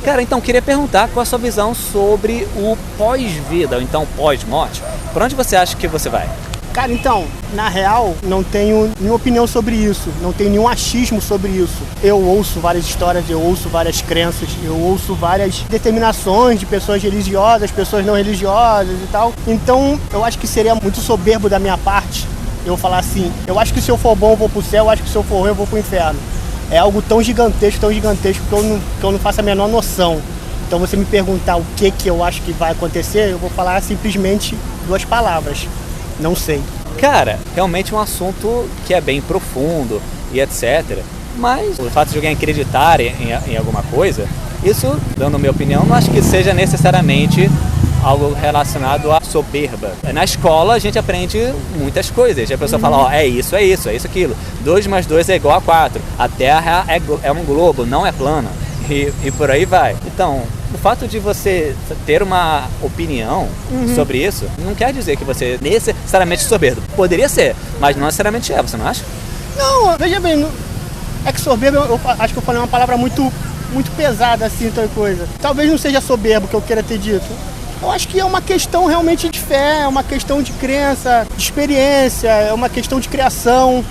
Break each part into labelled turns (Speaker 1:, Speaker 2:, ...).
Speaker 1: Cara, então queria perguntar qual a sua visão sobre o pós-vida, ou então pós-morte. Por onde você acha que você vai?
Speaker 2: Cara, então, na real, não tenho nenhuma opinião sobre isso, não tenho nenhum achismo sobre isso. Eu ouço várias histórias, eu ouço várias crenças, eu ouço várias determinações de pessoas religiosas, pessoas não religiosas e tal. Então, eu acho que seria muito soberbo da minha parte eu falar assim, eu acho que se eu for bom eu vou pro céu, eu acho que se eu for ruim eu vou pro inferno. É algo tão gigantesco que eu não faço a menor noção. Então, você me perguntar o que eu acho que vai acontecer, eu vou falar simplesmente 2 palavras. Não sei.
Speaker 1: Cara, realmente é um assunto que é bem profundo e etc. Mas o fato de alguém acreditar em alguma coisa, isso, dando a minha opinião, não acho que seja necessariamente algo relacionado à soberba. Na escola a gente aprende muitas coisas. A pessoa fala, é isso, aquilo. 2 mais 2 é igual a 4. A Terra é um globo, não é plana. E por aí vai. Então, o fato de você ter uma opinião sobre isso não quer dizer que você é necessariamente soberbo. Poderia ser, mas não necessariamente é, você não acha?
Speaker 2: Não, veja bem, é que soberbo, eu acho que eu falei uma palavra muito pesada assim, tal coisa. Talvez não seja soberbo que eu queira ter dito. Eu acho que é uma questão realmente de fé, é uma questão de crença, de experiência, é uma questão de criação.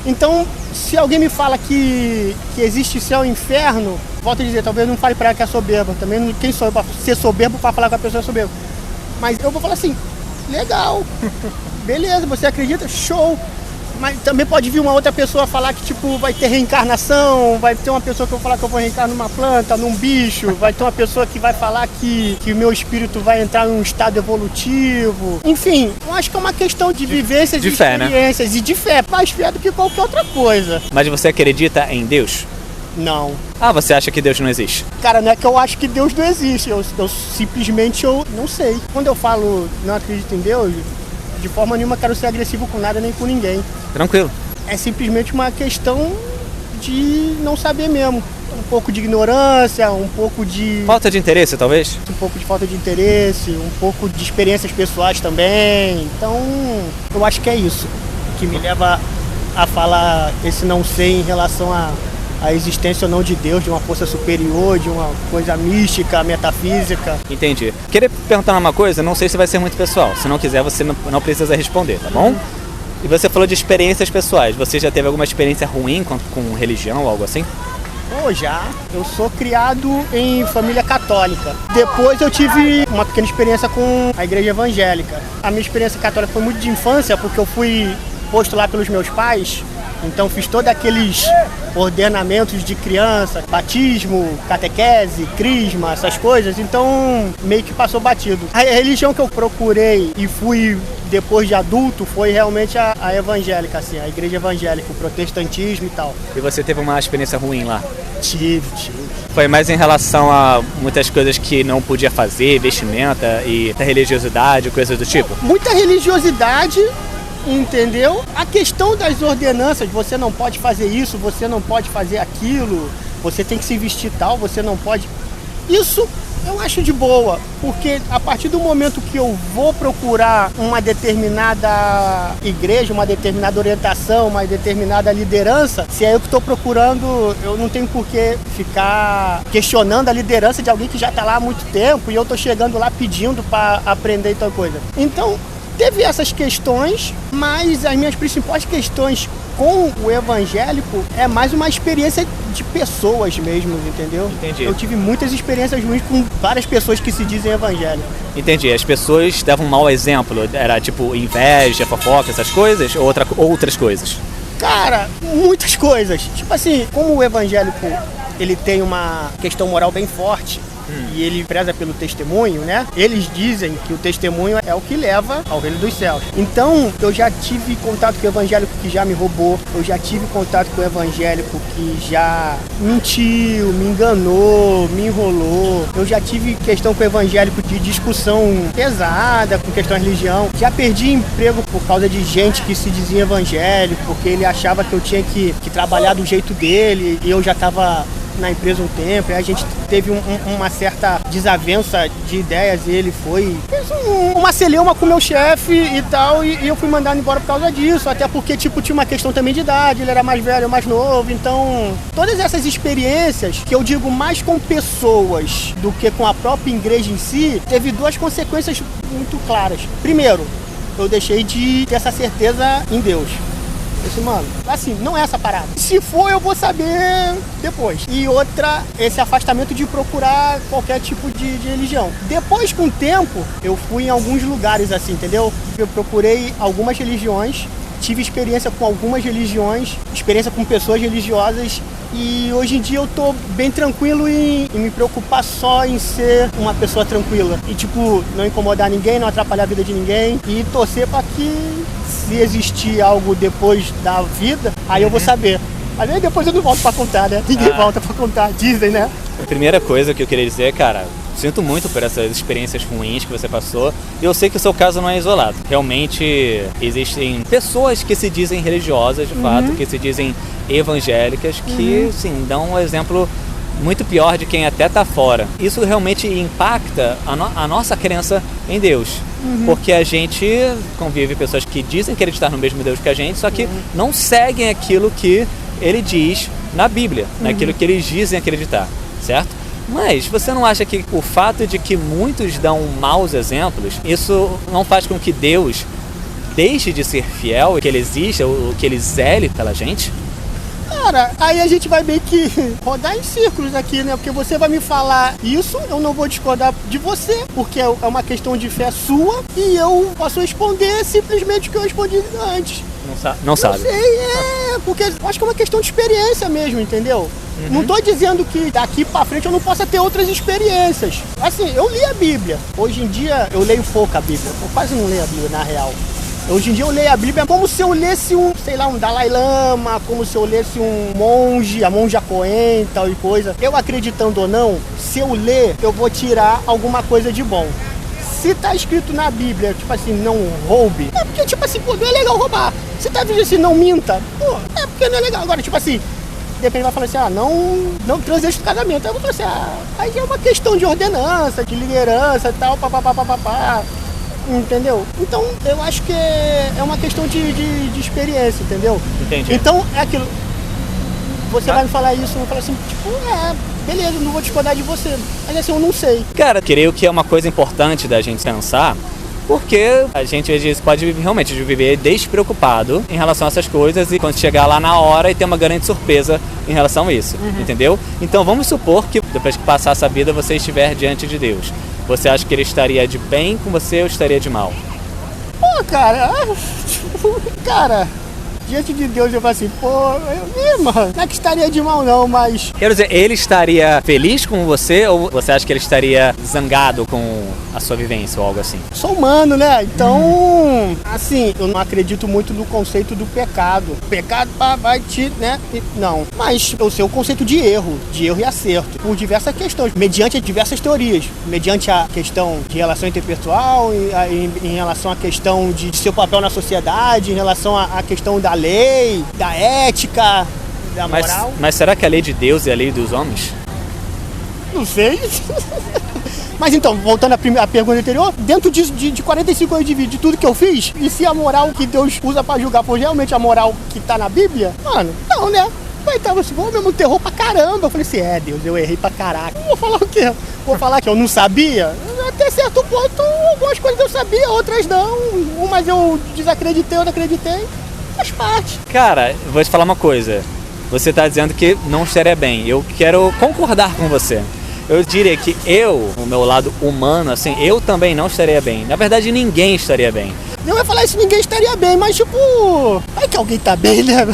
Speaker 2: Então, se alguém me fala que existe céu e inferno, volto a dizer, talvez não fale para ela que é soberba. Também quem sou eu para ser soberbo para falar que a pessoa é soberba. Mas eu vou falar assim, legal, beleza, você acredita? Show. Mas também pode vir uma outra pessoa falar que tipo, vai ter reencarnação, vai ter uma pessoa que eu vou falar que eu vou reencarnar numa planta, num bicho, vai ter uma pessoa que vai falar que o meu espírito vai entrar num estado evolutivo. Enfim, eu acho que é uma questão de vivências, de experiências, né? E de fé, mais fé do que qualquer outra coisa.
Speaker 1: Mas você acredita em Deus?
Speaker 2: Não.
Speaker 1: Ah, você acha que Deus não existe?
Speaker 2: Cara, não é que eu acho que Deus não existe, eu simplesmente não sei. Quando eu falo não acredito em Deus, de forma nenhuma quero ser agressivo com nada nem com ninguém.
Speaker 1: Tranquilo.
Speaker 2: É simplesmente uma questão de não saber mesmo. Um pouco de ignorância, um pouco de...
Speaker 1: falta de interesse, talvez?
Speaker 2: Um pouco de falta de interesse, um pouco de experiências pessoais também. Então, eu acho que é isso que me leva a falar esse não sei em relação a existência ou não de Deus, de uma força superior, de uma coisa mística, metafísica.
Speaker 1: Entendi. Queria perguntar uma coisa, não sei se vai ser muito pessoal. Se não quiser, você não precisa responder, tá bom? E você falou de experiências pessoais. Você já teve alguma experiência ruim com religião ou algo assim?
Speaker 2: Já. Eu sou criado em família católica. Depois eu tive uma pequena experiência com a igreja evangélica. A minha experiência católica foi muito de infância, porque eu fui posto lá pelos meus pais. Então fiz todos aqueles ordenamentos de criança, batismo, catequese, crisma, essas coisas. Então meio que passou batido. A religião que eu procurei e fui depois de adulto foi realmente a evangélica, assim, a igreja evangélica, o protestantismo e tal.
Speaker 1: E você teve uma experiência ruim lá?
Speaker 2: Tive.
Speaker 1: Foi mais em relação a muitas coisas que não podia fazer, vestimenta e religiosidade, coisas do tipo?
Speaker 2: Muita religiosidade. Entendeu? A questão das ordenanças, você não pode fazer isso, você não pode fazer aquilo, você tem que se vestir tal, você não pode. Isso eu acho de boa, porque a partir do momento que eu vou procurar uma determinada igreja, uma determinada orientação, uma determinada liderança, se é eu que estou procurando, eu não tenho por que ficar questionando a liderança de alguém que já está lá há muito tempo e eu estou chegando lá pedindo para aprender tal coisa. Então, teve essas questões, mas as minhas principais questões com o evangélico é mais uma experiência de pessoas mesmo, entendeu?
Speaker 1: Entendi.
Speaker 2: Eu tive muitas experiências ruins com várias pessoas que se dizem evangélicas.
Speaker 1: Entendi. As pessoas davam um mau exemplo? Era tipo inveja, fofoca, essas coisas? Ou outras coisas?
Speaker 2: Cara, muitas coisas. Tipo assim, como o evangélico ele tem uma questão moral bem forte, e ele preza pelo testemunho, né? Eles dizem que o testemunho é o que leva ao reino dos céus. Então, eu já tive contato com o evangélico que já me roubou, eu já tive contato com o evangélico que já mentiu, me enganou, me enrolou. Eu já tive questão com o evangélico de discussão pesada com questão de religião. Já perdi emprego por causa de gente que se dizia evangélico, porque ele achava que eu tinha que trabalhar do jeito dele e eu já estava na empresa um tempo, e a gente teve uma certa desavença de ideias, e ele fez uma celeuma com o meu chefe e tal, e eu fui mandado embora por causa disso, até porque, tipo, tinha uma questão também de idade, ele era mais velho, eu mais novo, então todas essas experiências, que eu digo mais com pessoas do que com a própria igreja em si, teve duas consequências muito claras. Primeiro, eu deixei de ter essa certeza em Deus. Esse, mano, assim, não é essa parada. Se for, eu vou saber depois. E outra, esse afastamento de procurar qualquer tipo de religião. Depois, com o tempo, eu fui em alguns lugares assim, entendeu? Eu procurei algumas religiões, tive experiência com algumas religiões, experiência com pessoas religiosas, e hoje em dia eu tô bem tranquilo em me preocupar só em ser uma pessoa tranquila. E, tipo, não incomodar ninguém, não atrapalhar a vida de ninguém, e torcer pra que, se existir algo depois da vida, aí eu vou saber. Mas aí depois eu não volto pra contar, né? Ninguém volta pra contar, dizem, né?
Speaker 1: A primeira coisa que eu queria dizer, cara, sinto muito por essas experiências ruins que você passou. E eu sei que o seu caso não é isolado. Realmente existem pessoas que se dizem religiosas, de fato, que se dizem evangélicas, que, sim, dão um exemplo muito pior de quem até tá fora. Isso realmente impacta a nossa crença em Deus. Porque a gente convive pessoas que dizem acreditar no mesmo Deus que a gente, só que não seguem aquilo que ele diz na Bíblia, naquilo que eles dizem acreditar, certo? Mas você não acha que o fato de que muitos dão maus exemplos, isso não faz com que Deus deixe de ser fiel, que ele exista, ou que ele zele pela gente?
Speaker 2: Cara, aí a gente vai meio que rodar em círculos aqui, né? Porque você vai me falar isso, eu não vou discordar de você, porque é uma questão de fé sua, e eu posso responder simplesmente o que eu respondi antes.
Speaker 1: Não sabe.
Speaker 2: Não sei, porque eu acho que é uma questão de experiência mesmo, entendeu? Não tô dizendo que daqui pra frente eu não possa ter outras experiências. Assim, eu li a Bíblia. Hoje em dia eu leio pouco a Bíblia. Eu quase não leio a Bíblia, na real. Hoje em dia eu leio a Bíblia como se eu lesse um Dalai Lama, como se eu lesse um monge, a monja Cohen, tal e coisa. Eu acreditando ou não, se eu ler, eu vou tirar alguma coisa de bom. Se tá escrito na Bíblia, tipo assim, não roube, é porque, tipo assim, pô, não é legal roubar. Se tá escrito assim, não minta, pô, é porque não é legal. Agora, tipo assim, depende, vai falar assim, não transeja do casamento. Aí eu vou falar assim, aí é uma questão de ordenança, de liderança e tal, papapá. Entendeu? Então, eu acho que é uma questão de experiência, entendeu?
Speaker 1: Entendi.
Speaker 2: Então, é aquilo. Você vai me falar isso, eu vou falar assim, tipo, beleza, não vou discordar de você. Mas assim, eu não sei.
Speaker 1: Cara, creio que é uma coisa importante da gente pensar, porque a gente às vezes pode realmente viver despreocupado em relação a essas coisas, e quando chegar lá na hora e ter uma grande surpresa em relação a isso, entendeu? Então vamos supor que depois que passar essa vida você estiver diante de Deus. Você acha que ele estaria de bem com você ou estaria de mal?
Speaker 2: Pô, cara, diante de Deus eu falo assim, mano, não é que estaria de mal não, mas...
Speaker 1: Quero dizer, ele estaria feliz com você ou você acha que ele estaria zangado com a sua vivência ou algo assim?
Speaker 2: Sou humano, né? Então, assim, eu não acredito muito no conceito do pecado. O pecado vai te, né? Não. Mas eu sei o conceito de erro e acerto, por diversas questões, mediante diversas teorias. Mediante a questão de relação interpessoal, em relação à questão de seu papel na sociedade, em relação à questão da lei, da ética, da moral.
Speaker 1: Mas será que a lei de Deus é a lei dos homens?
Speaker 2: Não sei. Mas então, voltando à pergunta anterior, dentro de 45 anos de vida, de tudo que eu fiz, e se a moral que Deus usa pra julgar for realmente a moral que tá na Bíblia, mano, não, né? Aí tava assim, mesmo terror pra caramba. Eu falei assim, Deus, eu errei pra caraca. Vou falar o quê? Vou falar que eu não sabia? Até certo ponto, algumas coisas eu sabia, outras não. Umas eu desacreditei, outras acreditei. Faz parte.
Speaker 1: Cara, vou te falar uma coisa. Você tá dizendo que não estaria bem. Eu quero concordar com você. Eu diria que o meu lado humano, assim, eu também não estaria bem. Na verdade, ninguém estaria bem.
Speaker 2: Não ia falar isso, ninguém estaria bem, mas tipo, vai que alguém tá bem, né?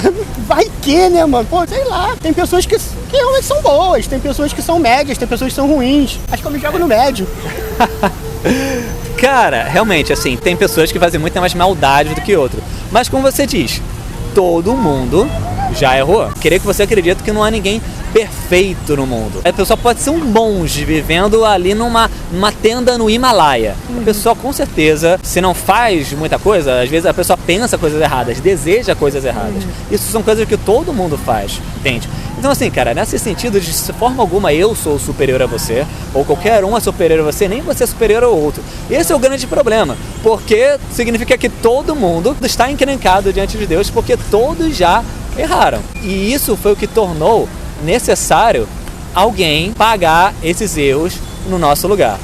Speaker 2: Vai que, né, mano? Pô, sei lá. Tem pessoas que realmente são boas, tem pessoas que são médias, tem pessoas que são ruins. Acho que eu me jogo no médio.
Speaker 1: Cara, realmente, assim, tem pessoas que fazem muita mais maldade do que outro. Mas como você diz, todo mundo já errou. Queria que você acredite que não há ninguém perfeito no mundo. A pessoa pode ser um monge vivendo ali numa tenda no Himalaia. A pessoa, com certeza, se não faz muita coisa, às vezes a pessoa pensa coisas erradas, deseja coisas erradas. Isso são coisas que todo mundo faz, entende? Então assim, cara, nesse sentido, de forma alguma eu sou superior a você, ou qualquer um é superior a você, nem você é superior ao outro. Esse é o grande problema, porque significa que todo mundo está encrencado diante de Deus, porque todos já erraram. E isso foi o que tornou necessário alguém pagar esses erros no nosso lugar.